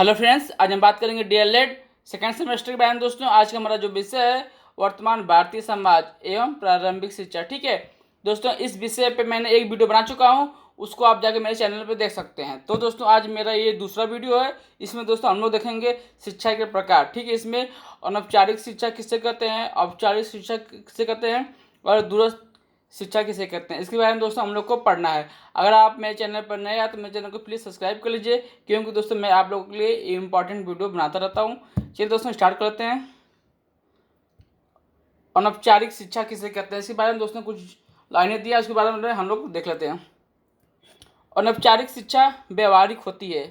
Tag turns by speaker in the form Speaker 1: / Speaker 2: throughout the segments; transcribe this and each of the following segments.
Speaker 1: Hello friends, आज हम बात करेंगे डीएलएड सेकेंड सेमेस्टर के बारे में। दोस्तों, आज का हमारा जो विषय है वर्तमान भारतीय समाज एवं प्रारंभिक शिक्षा। ठीक है दोस्तों, इस विषय पे मैंने एक वीडियो बना चुका हूँ, उसको आप जाके मेरे चैनल पे देख सकते हैं। तो दोस्तों, आज मेरा ये दूसरा वीडियो है। इसमें दोस्तों हम लोग देखेंगे शिक्षा के प्रकार। ठीक है, इसमें अनौपचारिक शिक्षा किसे कहते हैं, औपचारिक शिक्षा किसे कहते हैं और दूरस्थ शिक्षा किसे कहते हैं, इसके बारे में दोस्तों हम लोग को पढ़ना है। अगर आप मेरे चैनल पर नए हैं तो मेरे चैनल को प्लीज़ सब्सक्राइब कर लीजिए, क्योंकि दोस्तों मैं आप लोगों के लिए इंपॉर्टेंट वीडियो बनाता रहता हूँ। चलिए दोस्तों स्टार्ट करते हैं। अनौपचारिक शिक्षा किसे कहते हैं, इसके बारे में दोस्तों कुछ लाइनें दिया, उसके बारे में हम लोग देख लेते हैं। अनौपचारिक शिक्षा व्यवहारिक होती है।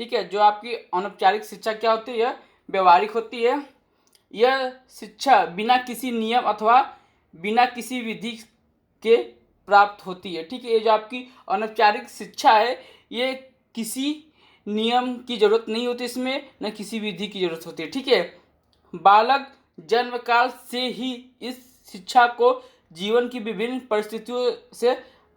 Speaker 1: ठीक है, जो आपकी अनौपचारिक शिक्षा क्या होती है, व्यवहारिक होती है। यह शिक्षा बिना किसी नियम अथवा बिना किसी विधि के प्राप्त होती है। ठीक है, ये जो आपकी अनौपचारिक शिक्षा है, ये किसी नियम की जरूरत नहीं होती, इसमें न किसी विधि की जरूरत होती है। ठीक है, बालक जन्म काल से ही इस शिक्षा को जीवन की विभिन्न परिस्थितियों से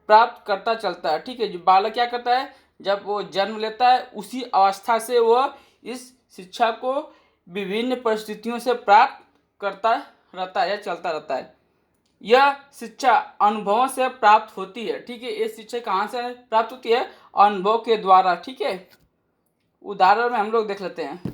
Speaker 1: प्राप्त करता चलता है। ठीक है, जो बालक क्या करता है, जब वो जन्म लेता है उसी अवस्था से वह इस शिक्षा को विभिन्न परिस्थितियों से प्राप्त करता रहता है या चलता रहता है। यह शिक्षा अनुभवों से प्राप्त होती है। ठीक है, ये शिक्षा कहाँ से प्राप्त होती है, अनुभव के द्वारा। ठीक है, उदाहरण में हम लोग देख लेते हैं।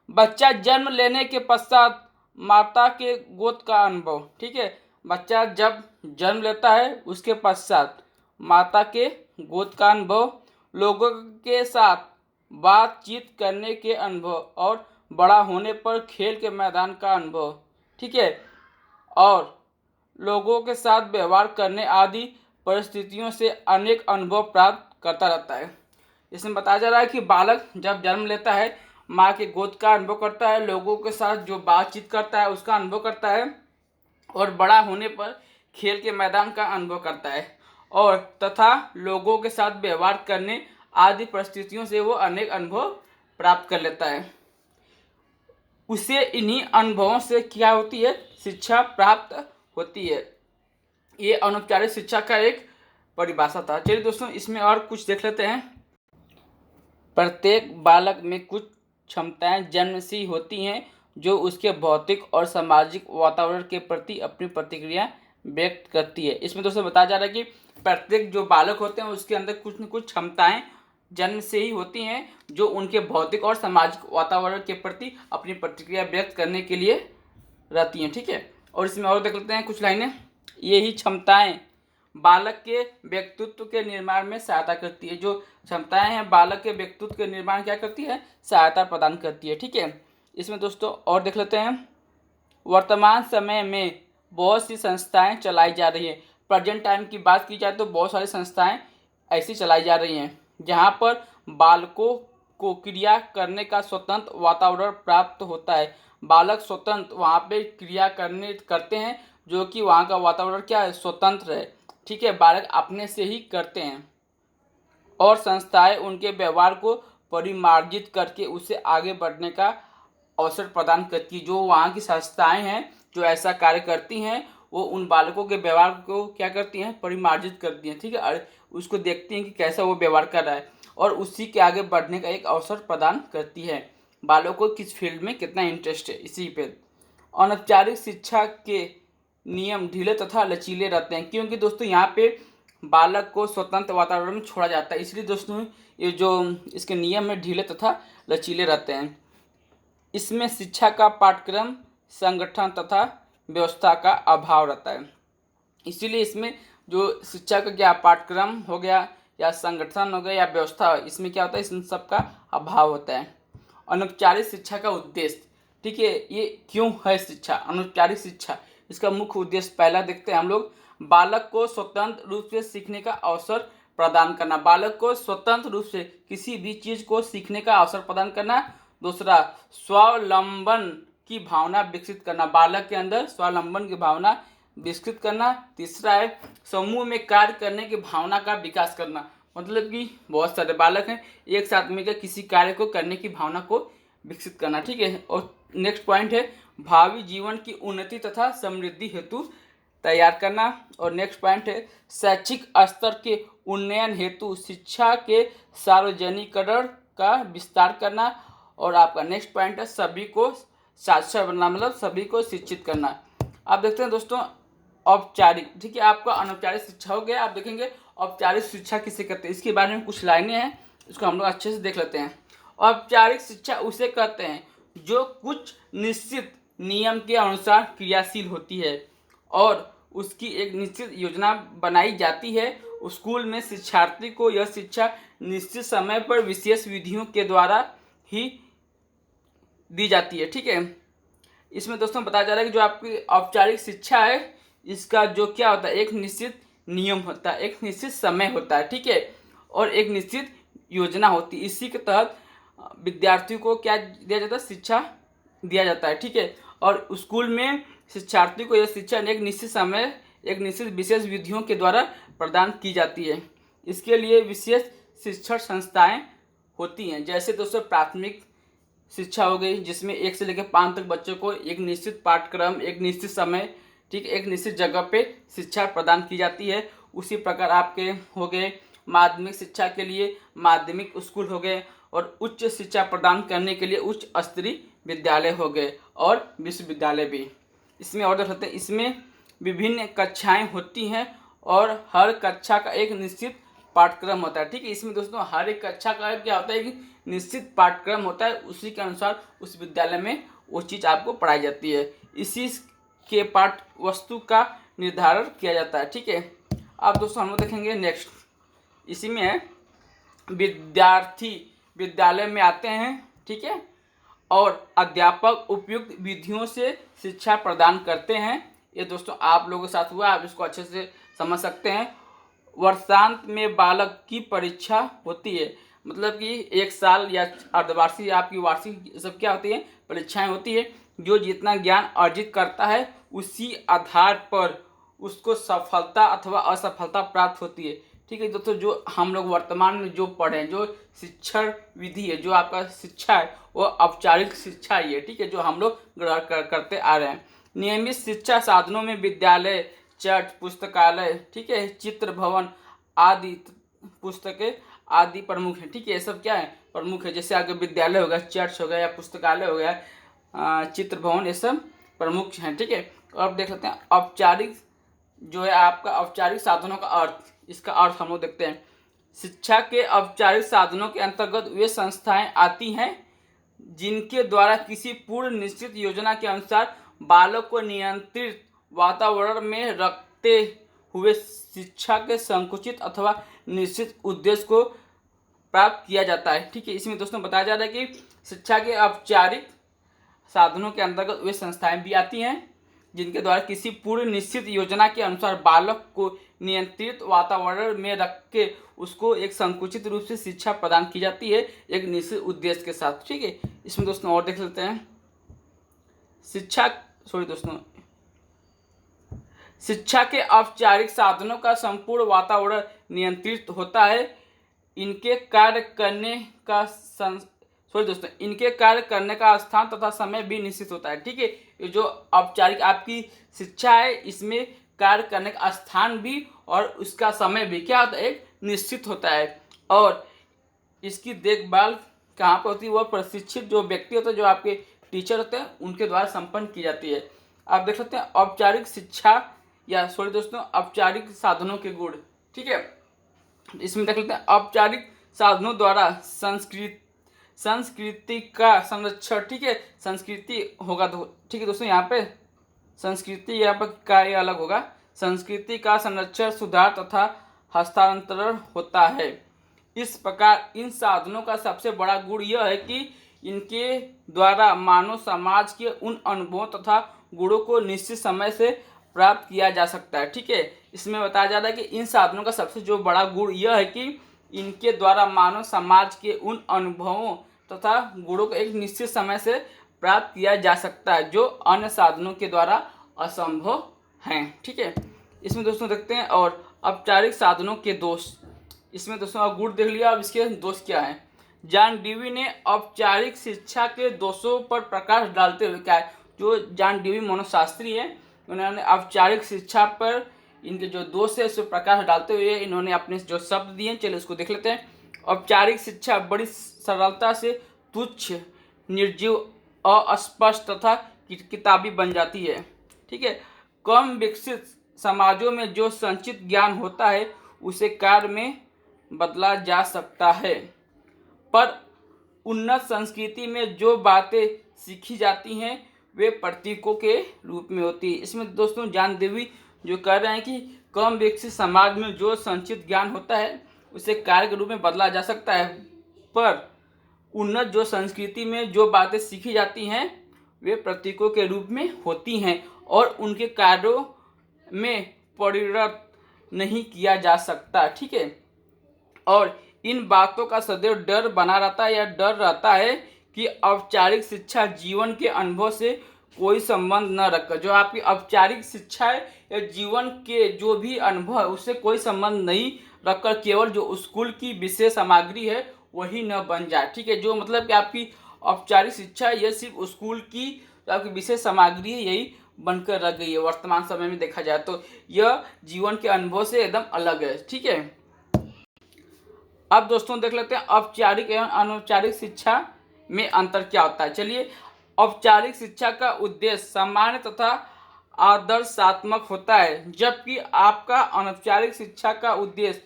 Speaker 1: बच्चा जन्म लेने के पश्चात माता के गोद का अनुभव। ठीक है, बच्चा जब जन्म लेता है उसके पश्चात माता के गोद का अनुभव, लोगों के साथ बातचीत करने के अनुभव और बड़ा होने पर खेल के मैदान का अनुभव। ठीक है, और लोगों के साथ व्यवहार करने आदि परिस्थितियों से अनेक अनुभव प्राप्त करता रहता है। इसमें बताया जा रहा है कि बालक जब जन्म लेता है माँ के गोद का अनुभव करता है, लोगों के साथ जो बातचीत करता है उसका अनुभव करता है और बड़ा होने पर खेल के मैदान का अनुभव करता है, और तथा लोगों के साथ व्यवहार करने आदि परिस्थितियों से वो अनेक अनुभव प्राप्त कर लेता है। उसे इन्हीं अनुभवों से क्या होती है, शिक्षा प्राप्त होती है। ये अनौपचारिक शिक्षा का एक परिभाषा था। चलिए दोस्तों, इसमें और कुछ देख लेते हैं। प्रत्येक बालक में कुछ क्षमताएं जन्म से ही होती हैं जो उसके भौतिक और सामाजिक वातावरण के प्रति अपनी प्रतिक्रिया व्यक्त करती है। इसमें दोस्तों बताया जा रहा है कि प्रत्येक जो बालक होते हैं उसके अंदर कुछ न कुछ क्षमताएं जन्म से ही होती हैं जो उनके भौतिक और सामाजिक वातावरण के प्रति अपनी प्रतिक्रिया व्यक्त करने के लिए रहती हैं। ठीक है, और इसमें और देख लेते हैं कुछ लाइनें। यही क्षमताएं बालक के व्यक्तित्व के निर्माण में सहायता करती है। जो क्षमताएं हैं बालक के व्यक्तित्व के निर्माण क्या करती है, सहायता प्रदान करती है। ठीक है, इसमें दोस्तों और देख लेते हैं। वर्तमान समय में बहुत सी संस्थाएं चलाई जा रही हैं। प्रेजेंट टाइम की बात की जाए तो बहुत सारी संस्थाएं ऐसी चलाई जा रही हैं जहां पर बालकों को क्रिया करने का स्वतंत्र वातावरण प्राप्त होता है। बालक स्वतंत्र वहाँ पे क्रिया करते हैं, जो कि वहाँ का वातावरण क्या है, स्वतंत्र है। ठीक है, बालक अपने से ही करते हैं और संस्थाएं उनके व्यवहार को परिमार्जित करके उसे आगे बढ़ने का अवसर प्रदान करती है। जो वहाँ की संस्थाएं हैं जो ऐसा कार्य करती हैं, वो उन बालकों के व्यवहार को क्या करती हैं, परिमार्जित करती हैं। ठीक है, और उसको देखती हैं कि कैसा वो व्यवहार कर रहा है और उसी के आगे बढ़ने का एक अवसर प्रदान करती है। बालकों को किस फील्ड में कितना इंटरेस्ट है, इसी पे। अनौपचारिक शिक्षा के नियम ढीले तथा लचीले रहते हैं, क्योंकि दोस्तों यहाँ पे बालक को स्वतंत्र वातावरण में छोड़ा जाता है, इसलिए दोस्तों ये जो इसके नियम है ढीले तथा लचीले रहते हैं। इसमें शिक्षा का पाठ्यक्रम, संगठन तथा व्यवस्था का अभाव रहता है। इसीलिए इसमें जो शिक्षा का क्या पाठ्यक्रम हो गया या संगठन हो गया या व्यवस्था, इसमें क्या होता है, इन सब का अभाव होता है। अनौपचारिक शिक्षा का उद्देश्य। ठीक है, ये क्यों है शिक्षा, अनौपचारिक शिक्षा, इसका मुख्य उद्देश्य पहला देखते हैं हम लोग। बालक को स्वतंत्र रूप से सीखने का अवसर प्रदान करना। बालक को स्वतंत्र रूप से किसी भी चीज़ को सीखने का अवसर प्रदान करना। दूसरा, स्वावलंबन की भावना विकसित करना, बालक के अंदर स्वावलंबन की भावना विकसित करना। तीसरा है समूह में कार्य करने की भावना का विकास करना, मतलब कि बहुत सारे बालक हैं, एक साथ मिलकर किसी कार्य को करने की भावना को विकसित करना। ठीक है, और नेक्स्ट पॉइंट है भावी जीवन की उन्नति तथा समृद्धि हेतु तैयार करना। और नेक्स्ट पॉइंट है शैक्षिक स्तर के उन्नयन हेतु शिक्षा के सार्वजनिकरण का विस्तार करना। और आपका नेक्स्ट पॉइंट है सभी को साक्षर बनना, मतलब सभी को शिक्षित करना। आप देखते हैं दोस्तों औपचारिक, ठीक है, आपका अनौपचारिक शिक्षा हो गया। आप देखेंगे औपचारिक शिक्षा किसे कहते हैं, इसके बारे में कुछ लाइनें हैं, इसको हम लोग अच्छे से देख लेते हैं। औपचारिक शिक्षा उसे कहते हैं जो कुछ निश्चित नियम के अनुसार क्रियाशील होती है और उसकी एक निश्चित योजना बनाई जाती है। स्कूल में शिक्षार्थी को यह शिक्षा निश्चित समय पर विशेष विधियों के द्वारा ही दी जाती है, ठीक है। इसमें दोस्तों बताया जा रहा है कि जो आपकी औपचारिक शिक्षा है इसका जो क्या होता है, एक निश्चित नियम होता है, एक निश्चित समय होता है, ठीक है, और एक निश्चित योजना होती है। इसी के तहत विद्यार्थियों को क्या दिया जाता है, शिक्षा दिया जाता है, ठीक है। और स्कूल में शिक्षार्थी को यह शिक्षा एक निश्चित समय, एक निश्चित विशेष विधियों के द्वारा प्रदान की जाती है। इसके लिए विशेष शिक्षण संस्थाएं होती हैं, जैसे दोस्तों प्राथमिक शिक्षा हो गई जिसमें 1 से लेकर 5 तक बच्चों को एक निश्चित पाठ्यक्रम, एक निश्चित समय, ठीक, एक निश्चित जगह पे शिक्षा प्रदान की जाती है। उसी प्रकार आपके हो गए माध्यमिक शिक्षा के लिए माध्यमिक स्कूल हो गए और उच्च शिक्षा प्रदान करने के लिए उच्च स्तरीय विद्यालय हो गए और विश्वविद्यालय भी। इसमें और देख सकते हैं, इसमें विभिन्न कक्षाएं होती हैं और हर कक्षा का एक निश्चित पाठ्यक्रम होता है, ठीक है। इसमें दोस्तों हर एक कक्षा का क्या होता है कि निश्चित पाठ्यक्रम होता है, उसी के अनुसार उस विद्यालय में वो चीज़ आपको पढ़ाई जाती है, इसी के पाठ वस्तु का निर्धारण किया जाता है, ठीक है। अब दोस्तों हम लोग देखेंगे नेक्स्ट, इसी में है विद्यार्थी विद्यालय में आते हैं, ठीक है, और अध्यापक उपयुक्त विधियों से शिक्षा प्रदान करते हैं। ये दोस्तों आप लोगों के साथ हुआ, आप इसको अच्छे से समझ सकते हैं। वर्षांत में बालक की परीक्षा होती है, मतलब कि 1 साल या अर्धवार्षिक आपकी वार्षिक सब क्या होती है, परीक्षाएं होती है। जो जितना ज्ञान अर्जित करता है उसी आधार पर उसको सफलता अथवा असफलता प्राप्त होती है, ठीक है दोस्तों। जो हम लोग वर्तमान में जो पढ़ें, जो शिक्षण विधि है, जो आपका शिक्षा है वो औपचारिक शिक्षा ही है, ठीक है, जो हम लोग ग्रहण करते आ रहे हैं। नियमित शिक्षा साधनों में विद्यालय, चर्च, पुस्तकालय, ठीक है, चित्र भवन आदि पुस्तकें आदि प्रमुख है, ठीक है, ये सब क्या है, प्रमुख है। जैसे आगे विद्यालय हो गया, चर्च हो गया या पुस्तकालय हो गया, चित्र भवन, ये सब प्रमुख हैं, ठीक है। और अब देख लेते हैं औपचारिक जो है आपका औपचारिक साधनों का अर्थ, इसका अर्थ हम लोग देखते हैं। शिक्षा के औपचारिक साधनों के अंतर्गत वे संस्थाएं आती हैं जिनके द्वारा किसी पूर्ण निश्चित योजना के अनुसार बालक को नियंत्रित वातावरण में रखते हुए शिक्षा के संकुचित अथवा निश्चित उद्देश्य को प्राप्त किया जाता है, ठीक है। इसमें दोस्तों बताया जा रहा है कि शिक्षा के औपचारिक साधनों के अंतर्गत वे संस्थाएं भी आती हैं जिनके द्वारा किसी पूर्ण निश्चित योजना के अनुसार बालक को नियंत्रित वातावरण में रख के उसको एक संकुचित रूप से शिक्षा प्रदान की जाती है एक निश्चित उद्देश्य के साथ, ठीक है। इसमें दोस्तों और देख लेते हैं शिक्षा के औपचारिक साधनों का संपूर्ण वातावरण नियंत्रित होता है। इनके कार्य करने का स्थान तथा समय भी निश्चित होता है, ठीक है। ये जो औपचारिक आपकी शिक्षा है इसमें कार्य करने का स्थान भी और उसका समय भी क्या होता है, एक निश्चित होता है। और इसकी देखभाल कहाँ पर होती है, वह प्रशिक्षित जो व्यक्ति होता है, जो आपके टीचर होते हैं, उनके द्वारा संपन्न की जाती है। आप देख सकते हैं औपचारिक शिक्षा औपचारिक साधनों के गुण, ठीक है। इसमें देख लेते हैं औपचारिक साधनों द्वारा संस्कृति का संरक्षण, ठीक है, संस्कृति होगा तो ठीक है दोस्तों, यहाँ पे संस्कृति यहाँ पर का ये अलग होगा, संस्कृति का संरक्षण, सुधार तथा हस्तांतरण होता है। इस प्रकार इन साधनों का सबसे बड़ा गुण यह है कि इनके द्वारा मानव समाज के उन अनुभवों तथा गुणों को निश्चित समय से प्राप्त किया जा सकता है, ठीक है। इसमें बताया जा रहा है कि इन साधनों का सबसे जो बड़ा गुण यह है कि इनके द्वारा मानव समाज के उन अनुभवों तथा गुणों को एक निश्चित समय से प्राप्त किया जा सकता है जो अन्य साधनों के द्वारा असंभव हैं, ठीक है। इसमें दोस्तों देखते हैं और औपचारिक साधनों के दोष। इसमें दोस्तों गुण देख लिया, अब इसके दोष क्या हैं। जॉन डेवी ने औपचारिक शिक्षा के दोषों पर प्रकाश डालते हुए क्या है, जो जॉन डेवी मनोशास्त्री है, उन्होंने औपचारिक शिक्षा पर इनके जो दोष है उस पर प्रकाश डालते हुए इन्होंने अपने जो शब्द दिए, चलिए उसको देख लेते हैं। औपचारिक शिक्षा बड़ी सरलता से तुच्छ निर्जीव, अस्पष्ट तथा किताबी बन जाती है। ठीक है। कम विकसित समाजों में जो संचित ज्ञान होता है उसे कार्य में बदला जा सकता है, पर उन्नत संस्कृति में जो बातें सीखी जाती हैं वे प्रतीकों के रूप में होती है। इसमें दोस्तों जान देवी जो कह रहे हैं कि कम विकसित समाज में जो संचित ज्ञान होता है उसे कार्य के रूप में बदला जा सकता है, पर उन्नत जो संस्कृति में जो बातें सीखी जाती हैं वे प्रतीकों के रूप में होती हैं और उनके कार्यों में परिणत नहीं किया जा सकता। ठीक है। और इन बातों का सदैव डर बना रहता है या डर रहता है कि औपचारिक शिक्षा जीवन के अनुभव से कोई संबंध न रखकर, जो आपकी औपचारिक शिक्षा है या जीवन के जो भी अनुभव है उससे कोई संबंध नहीं रखकर केवल जो स्कूल की विषय सामग्री है वही न बन जाए। ठीक है। जो मतलब कि आपकी औपचारिक शिक्षा यह सिर्फ स्कूल की जो आपकी विषय सामग्री है यही बनकर रह गई है वर्तमान समय में देखा जाए तो, यह जीवन के अनुभव से एकदम अलग है। ठीक है। अब दोस्तों देख लेते हैं औपचारिक एवं अनौपचारिक शिक्षा में अंतर क्या होता है। चलिए, औपचारिक शिक्षा का उद्देश्य सामान्य तथा आदर्शात्मक होता है, जबकि आपका अनौपचारिक शिक्षा का उद्देश्य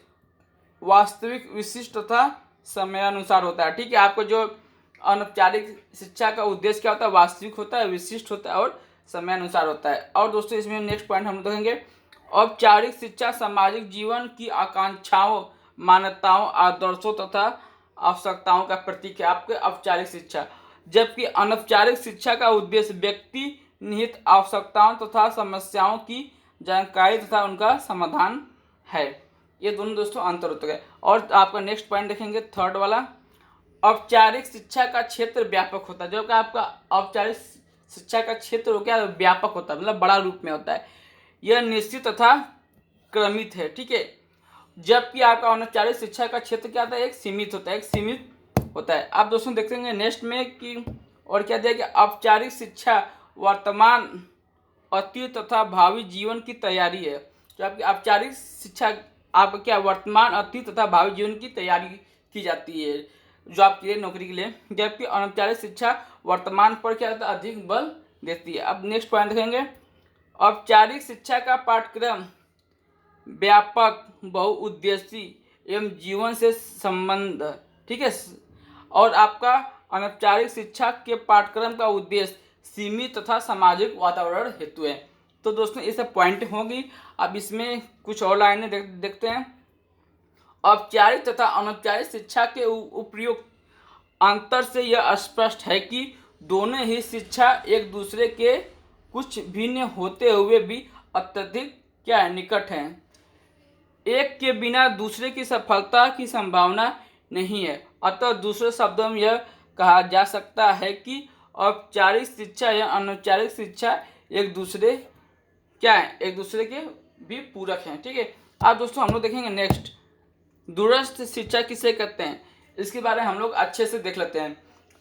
Speaker 1: वास्तविक, विशिष्ट तथा समयानुसार होता है। ठीक है। आपको जो अनौपचारिक शिक्षा का उद्देश्य क्या होता है, वास्तविक होता है, विशिष्ट होता है और समयानुसार होता है। और दोस्तों इसमें नेक्स्ट पॉइंट हम देखेंगे, औपचारिक शिक्षा सामाजिक जीवन की आकांक्षाओं, मान्यताओं, आदर्शों तथा आवश्यकताओं का प्रतीक है आपके औपचारिक शिक्षा, जबकि अनौपचारिक शिक्षा का उद्देश्य व्यक्ति निहित आवश्यकताओं तथा समस्याओं की जानकारी तथा उनका समाधान है। ये दोनों दोस्तों अंतर होते हैं। और आपका नेक्स्ट पॉइंट देखेंगे थर्ड वाला, औपचारिक शिक्षा का क्षेत्र व्यापक होता है, जो कि आपका औपचारिक शिक्षा का क्षेत्र हो गया व्यापक होता है, मतलब बड़ा रूप में होता है, यह निश्चित तथा क्रमित है। ठीक है। जबकि आपका अनौपचारिक शिक्षा का क्षेत्र क्या होता है, एक सीमित होता है, एक सीमित होता है। आप दोस्तों देखेंगे नेक्स्ट में कि और क्या दिया गया, औपचारिक शिक्षा वर्तमान, अतीत तथा भावी जीवन की तैयारी है। जो आपकी औपचारिक शिक्षा आपका क्या वर्तमान, अतीत तथा भावी जीवन की तैयारी की जाती है जो आपकी नौकरी के लिए, जबकि अनौपचारिक शिक्षा वर्तमान पर क्या होता है, अधिक बल देती है। अब नेक्स्ट पॉइंट देखेंगे, औपचारिक शिक्षा का पाठ्यक्रम व्यापक, बहुउद्देशीय एवं जीवन से संबंध। ठीक है। और आपका अनौपचारिक शिक्षा के पाठ्यक्रम का उद्देश्य सीमित तथा सामाजिक वातावरण हेतु है। तो दोस्तों ये सब पॉइंट होंगी। अब इसमें कुछ और लाइनें देखते हैं। औपचारिक तथा अनौपचारिक शिक्षा के उपयुक्त अंतर से यह स्पष्ट है कि दोनों ही शिक्षा एक दूसरे के कुछ भिन्न होते हुए भी अत्यधिक क्या है, निकट हैं। एक के बिना दूसरे की सफलता की संभावना नहीं है। अतः दूसरे शब्दों में यह कहा जा सकता है कि औपचारिक शिक्षा या अनौपचारिक शिक्षा एक दूसरे क्या है, एक दूसरे के भी पूरक हैं। ठीक है। अब दोस्तों हम लोग देखेंगे नेक्स्ट, दूरस्थ शिक्षा किसे कहते हैं, इसके बारे में हम लोग अच्छे से देख लेते हैं।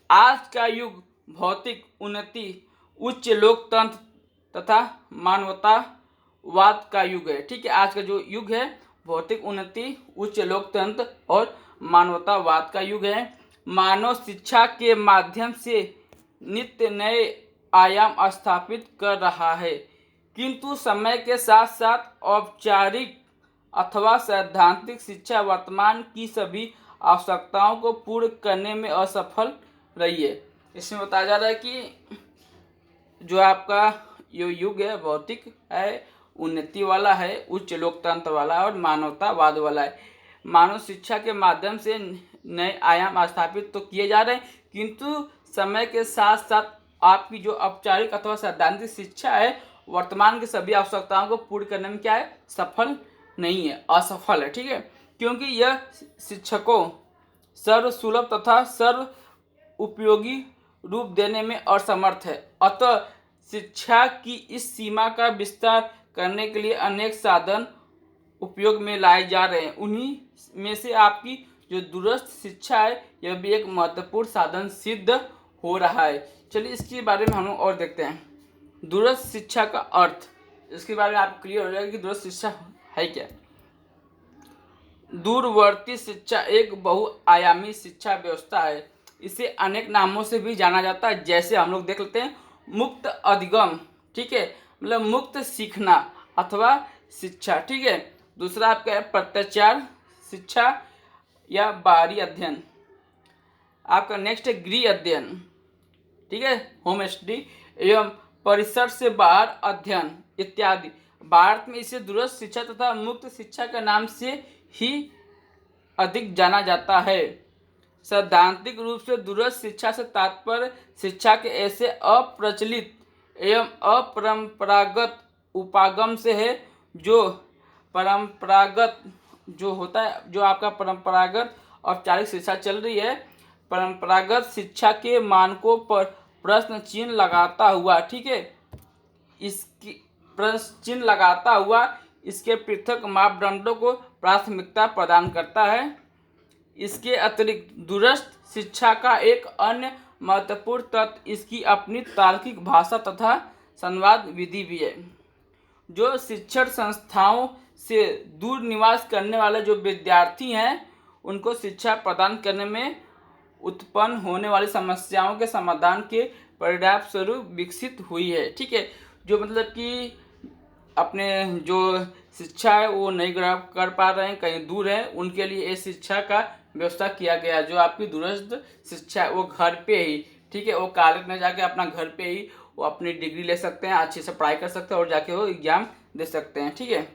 Speaker 1: आज का युग भौतिक उन्नति, उच्च लोकतंत्र तथा मानवतावाद का युग है। ठीक है। आज का जो युग है भौतिक उन्नति, उच्च लोकतंत्र और मानवतावाद का युग है। मानव शिक्षा के माध्यम से नित्य नए आयाम स्थापित कर रहा है, किंतु समय के साथ साथ औपचारिक अथवा सैद्धांतिक शिक्षा वर्तमान की सभी आवश्यकताओं को पूर्ण करने में असफल रही है। इसमें बताया जा रहा है कि जो आपका ये युग है भौतिक है, उन्नति वाला है, उच्च लोकतंत्र वाला और मानवतावाद वाला है। मानव शिक्षा के माध्यम से नए आयाम स्थापित तो किए जा रहे हैं, किंतु समय के साथ साथ आपकी जो औपचारिक अथवा सैद्धांतिक शिक्षा है वर्तमान की सभी आवश्यकताओं को पूर्ण करने में क्या है, सफल नहीं है, असफल है। ठीक है। क्योंकि यह शिक्षकों सर्वसुलभ तथा सर्व उपयोगी रूप देने में असमर्थ है। अतः शिक्षा की इस सीमा का विस्तार करने के लिए अनेक साधन उपयोग में लाए जा रहे हैं। उन्हीं में से आपकी जो दूरस्थ शिक्षा है यह भी एक महत्वपूर्ण साधन सिद्ध हो रहा है। चलिए इसके बारे में हम लोग और देखते हैं। दूरस्थ शिक्षा का अर्थ, इसके बारे में आप क्लियर हो जाएगा कि दूरस्थ शिक्षा है क्या। दूरवर्ती शिक्षा एक बहुआयामी शिक्षा व्यवस्था है। इसे अनेक नामों से भी जाना जाता है, जैसे हम लोग देख लेते हैं मुक्त अधिगम, ठीक है, मतलब मुक्त सीखना अथवा शिक्षा, ठीक है। दूसरा आपका है प्रत्याचार शिक्षा या बाहरी अध्ययन। आपका नेक्स्ट है गृह अध्ययन, ठीक है, होम स्टडी एवं परिसर से बाहर अध्ययन इत्यादि। भारत में इसे दूरस्थ शिक्षा तथा मुक्त शिक्षा के नाम से ही अधिक जाना जाता है। सैद्धांतिक रूप से दूरस्थ शिक्षा से तात्पर्य शिक्षा के ऐसे अप्रचलित एवं अपरंपरागत उपागम से है जो परंपरागत जो होता है, जो आपका परंपरागत औपचारिक शिक्षा चल रही है, परंपरागत शिक्षा के मानकों पर प्रश्न चिन्ह लगाता हुआ, ठीक है, इसकी प्रश्न चिन्ह लगाता हुआ इसके पृथक मापदंडों को प्राथमिकता प्रदान करता है। इसके अतिरिक्त दूरस्थ शिक्षा का एक अन्य महत्वपूर्ण तत्व इसकी अपनी तार्किक भाषा तथा संवाद विधि भी है। जो शिक्षण संस्थाओं से दूर निवास करने वाले जो विद्यार्थी हैं, उनको शिक्षा प्रदान करने में उत्पन्न होने वाली समस्याओं के समाधान के परिणाम स्वरूप विकसित हुई है, ठीक है। जो मतलब कि अपने जो शिक्षा है वो नहीं ग्रहण कर पा रहे हैं, कहीं दूर है, उनके लिए इस शिक्षा का व्यवस्था किया गया। जो आपकी दूरस्थ शिक्षा वो घर पे ही, ठीक है, वो कॉलेज में जाके अपना घर पे ही वो अपनी डिग्री ले सकते हैं, अच्छे से पढ़ाई कर सकते हैं और जाके वो एग्जाम दे सकते हैं, ठीक है।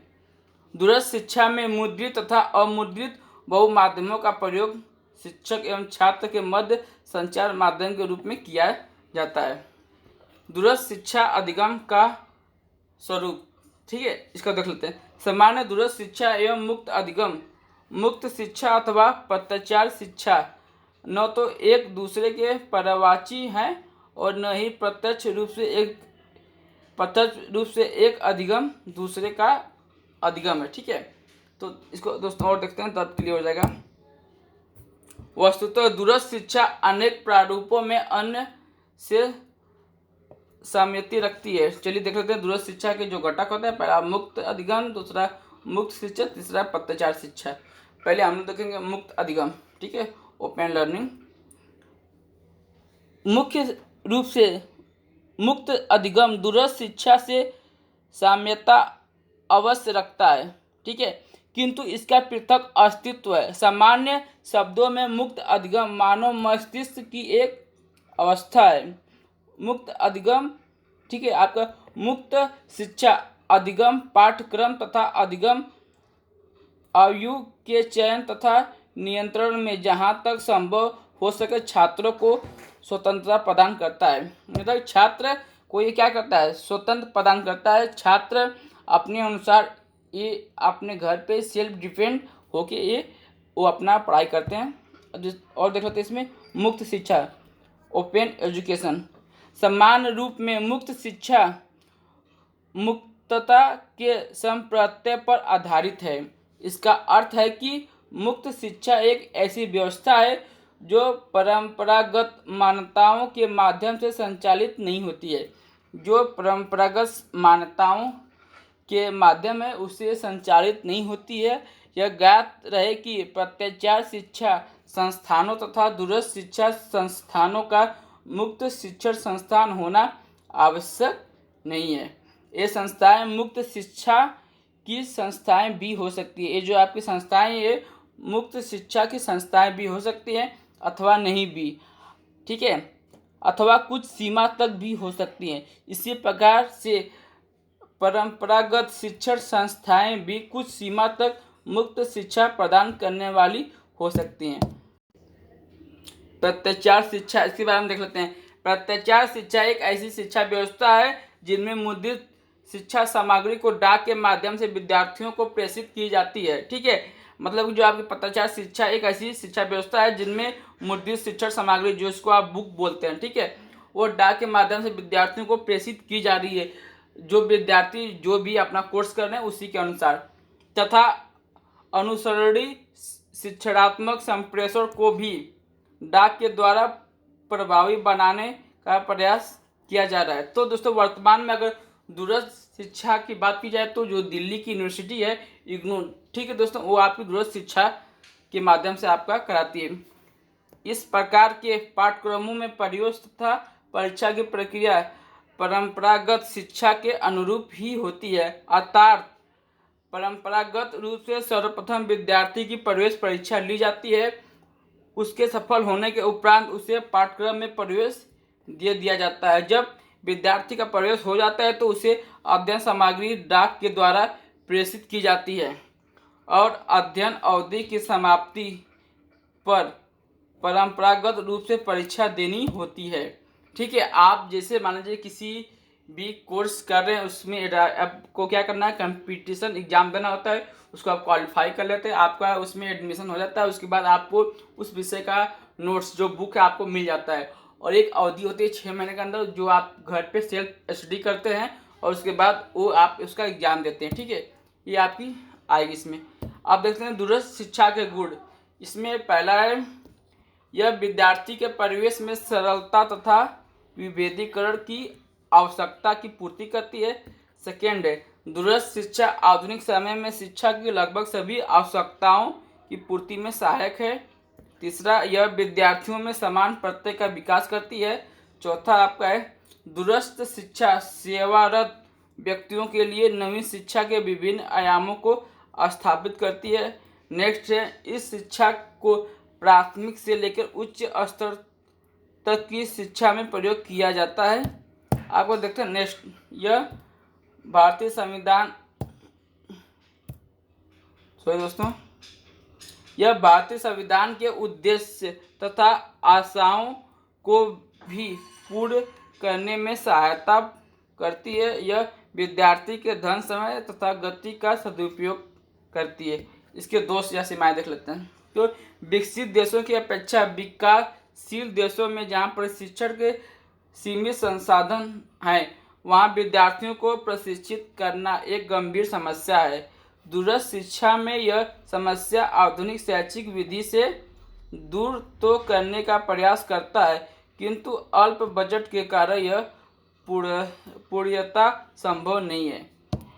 Speaker 1: दूरस्थ शिक्षा में मुद्रित तथा अमुद्रित बहुमाध्यमों का प्रयोग शिक्षक एवं छात्र के मध्य संचार माध्यम के रूप में किया जाता है। दूरस्थ शिक्षा अधिगम का स्वरूप, ठीक है, इसका देख लेते हैं। सामान्य दूरस्थ शिक्षा एवं मुक्त अधिगम। मुक्त शिक्षा अथवा प्रत्याचार शिक्षा न तो एक दूसरे के पर्यायवाची हैं और न ही प्रत्यक्ष रूप से एक अधिगम दूसरे का अधिगम है, ठीक है। तो इसको दोस्तों और देखते हैं तब क्लियर हो जाएगा। वस्तुतः दूरस्थ शिक्षा अनेक प्रारूपों में अन्य से साम्यता रखती है। चलिए देख लेते हैं दूरस्थ शिक्षा के जो घटक होते हैं। पहला मुक्त अधिगम, दूसरा मुक्त शिक्षा, तीसरा प्रत्याचार शिक्षा। पहले हम लोग देखेंगे मुक्त अधिगम, ठीक है, ओपन लर्निंग। मुख्य रूप से मुक्त अधिगम दूरस्थ शिक्षा से साम्यता अवश्य रखता है, ठीक है, किंतु इसका पृथक अस्तित्व है। सामान्य शब्दों में मुक्त अधिगम मानव मस्तिष्क की एक अवस्था है। मुक्त अधिगम, ठीक है, आपका मुक्त शिक्षा अधिगम पाठ्यक्रम तथा अधिगम आयु के चयन तथा नियंत्रण में जहाँ तक संभव हो सके छात्रों को स्वतंत्रता प्रदान करता है। मतलब छात्र को ये क्या करता है, स्वतंत्र प्रदान करता है। छात्र अपने अनुसार ये अपने घर पे सेल्फ डिपेंड होके ये वो अपना पढ़ाई करते हैं। और देख लेते हैं इसमें मुक्त शिक्षा ओपन एजुकेशन। समान रूप में मुक्त शिक्षा मुक्तता के संप्रत्यय पर आधारित है। इसका अर्थ है कि मुक्त शिक्षा एक ऐसी व्यवस्था है जो परंपरागत मान्यताओं के माध्यम से संचालित नहीं होती है। जो परंपरागत मान्यताओं के माध्यम है उससे संचालित नहीं होती है। यह ज्ञात रहे कि प्रत्याचार शिक्षा संस्थानों तथा दूरस्थ शिक्षा संस्थानों का मुक्त शिक्षण संस्थान होना आवश्यक नहीं है। ये संस्थाएं मुक्त शिक्षा की संस्थाएं भी हो सकती है। ये जो आपकी संस्थाएं ये मुक्त शिक्षा की संस्थाएं भी हो सकती हैं अथवा नहीं भी, ठीक है, अथवा कुछ सीमा तक भी हो सकती हैं। इसी प्रकार से परंपरागत शिक्षण संस्थाएं भी कुछ सीमा तक मुक्त शिक्षा प्रदान करने वाली हो सकती हैं। प्रत्याचार शिक्षा, इसके बारे में देख लेते हैं। प्रत्याचार शिक्षा एक ऐसी शिक्षा व्यवस्था है जिनमें मुद्रित शिक्षा सामग्री को डाक के माध्यम से विद्यार्थियों को प्रेषित की जाती है, ठीक है। मतलब जो आपकी प्रत्याचार शिक्षा एक ऐसी शिक्षा व्यवस्था है जिनमें मुद्रित शिक्षण सामग्री जो इसको आप बुक बोलते हैं, ठीक है, वो डाक के माध्यम से विद्यार्थियों को प्रेषित की जा रही है। जो विद्यार्थी जो भी अपना कोर्स कर रहे हैं उसी के अनुसार, तथा अनुसरणी शिक्षणात्मक संप्रेषण को भी डाक के द्वारा प्रभावी बनाने का प्रयास किया जा रहा है। तो दोस्तों वर्तमान में अगर दूरस्थ शिक्षा की बात की जाए तो जो दिल्ली की यूनिवर्सिटी है इग्नू, ठीक है दोस्तों, वो आपकी दूरस्थ शिक्षा के माध्यम से आपका कराती है। इस प्रकार के पाठ्यक्रमों में प्रवेश तथा परीक्षा की प्रक्रिया परंपरागत शिक्षा के अनुरूप ही होती है, अर्थात परंपरागत रूप से सर्वप्रथम विद्यार्थी की प्रवेश परीक्षा ली जाती है। उसके सफल होने के उपरांत उसे पाठ्यक्रम में प्रवेश दे दिया जाता है। जब विद्यार्थी का प्रवेश हो जाता है तो उसे अध्ययन सामग्री डाक के द्वारा प्रेषित की जाती है और अध्ययन अवधि की समाप्ति पर परंपरागत रूप से परीक्षा देनी होती है। ठीक है, आप जैसे मान लीजिए किसी भी कोर्स कर रहे हैं, उसमें आपको क्या करना है, कंपटीशन एग्जाम देना होता है, उसको आप क्वालिफाई कर लेते हैं, आपका उसमें एडमिशन हो जाता है। उसके बाद आपको उस विषय का नोट्स जो बुक है आपको मिल जाता है और एक अवधि होती है 6 महीने के अंदर जो आप घर पे सेल्फ स्टडी करते हैं और उसके बाद वो आप उसका एग्जाम देते हैं। ठीक है, ये आपकी आएगी। इसमें आप देखते हैं दूरस्थ शिक्षा के गुण। इसमें पहला है, यह विद्यार्थी के परिवेश में सरलता तथा विभेदीकरण की आवश्यकता की पूर्ति करती है। सेकेंड है, दूरस्थ शिक्षा आधुनिक समय में शिक्षा की लगभग सभी आवश्यकताओं की पूर्ति में सहायक है। तीसरा, यह विद्यार्थियों में समान प्रत्यय का विकास करती है। चौथा आपका है, दूरस्थ शिक्षा सेवारत व्यक्तियों के लिए नवीन शिक्षा के विभिन्न आयामों को स्थापित करती है। नेक्स्ट है, इस शिक्षा को प्राथमिक से लेकर उच्च स्तर तक की शिक्षा में प्रयोग किया जाता है। आपको देखते हैं नेक्स्ट, यह भारतीय संविधान यह भारतीय संविधान के उद्देश्य तथा आशाओं को भी पूर्ण करने में सहायता करती है। यह विद्यार्थी के धन, समय तथा गति का सदुपयोग करती है। इसके दोष या सीमाएं देख लेते हैं। तो विकसित देशों की अपेक्षा विकासशील देशों में जहाँ प्रशिक्षण के सीमित संसाधन हैं, वहाँ विद्यार्थियों को प्रशिक्षित करना एक गंभीर समस्या है। दूरस्थ शिक्षा में यह समस्या आधुनिक शैक्षिक विधि से दूर तो करने का प्रयास करता है, किंतु अल्प बजट के कारण यह पूर्णतः संभव नहीं है।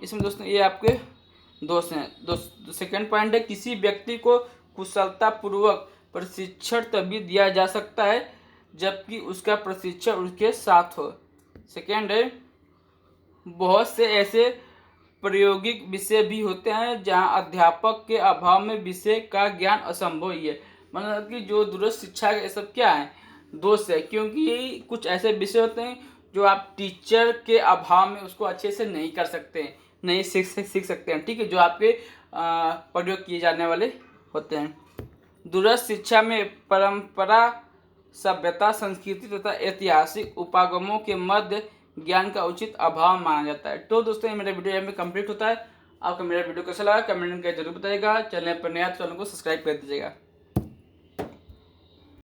Speaker 1: इसमें दोस्तों ये आपके दोष हैं। सेकेंड पॉइंट है, किसी व्यक्ति को कुशलतापूर्वक प्रशिक्षण तभी दिया जा सकता है जबकि उसका प्रशिक्षण उसके साथ हो। सेकेंड है, बहुत से ऐसे प्रायोगिक विषय भी होते हैं जहां अध्यापक के अभाव में विषय का ज्ञान असंभव ही है। मतलब कि जो दूरस्थ शिक्षा के सब क्या है, दोष है, क्योंकि कुछ ऐसे विषय होते हैं जो आप टीचर के अभाव में उसको अच्छे से नहीं कर सकते हैं, नहीं सीख सकते हैं। ठीक है, जो आपके प्रयोग किए जाने वाले होते हैं। दूरस्थ शिक्षा में परंपरा, सभ्यता, संस्कृति तथा ऐतिहासिक उपागमों के मध्य ज्ञान का उचित अभाव माना जाता है। तो दोस्तों ये मेरा वीडियो यहाँ पे कंप्लीट होता है। आपको मेरा वीडियो कैसा लगा कमेंट करके जरूर बताइएगा। चैनल पर नया तो चैनल को सब्सक्राइब कर दीजिएगा।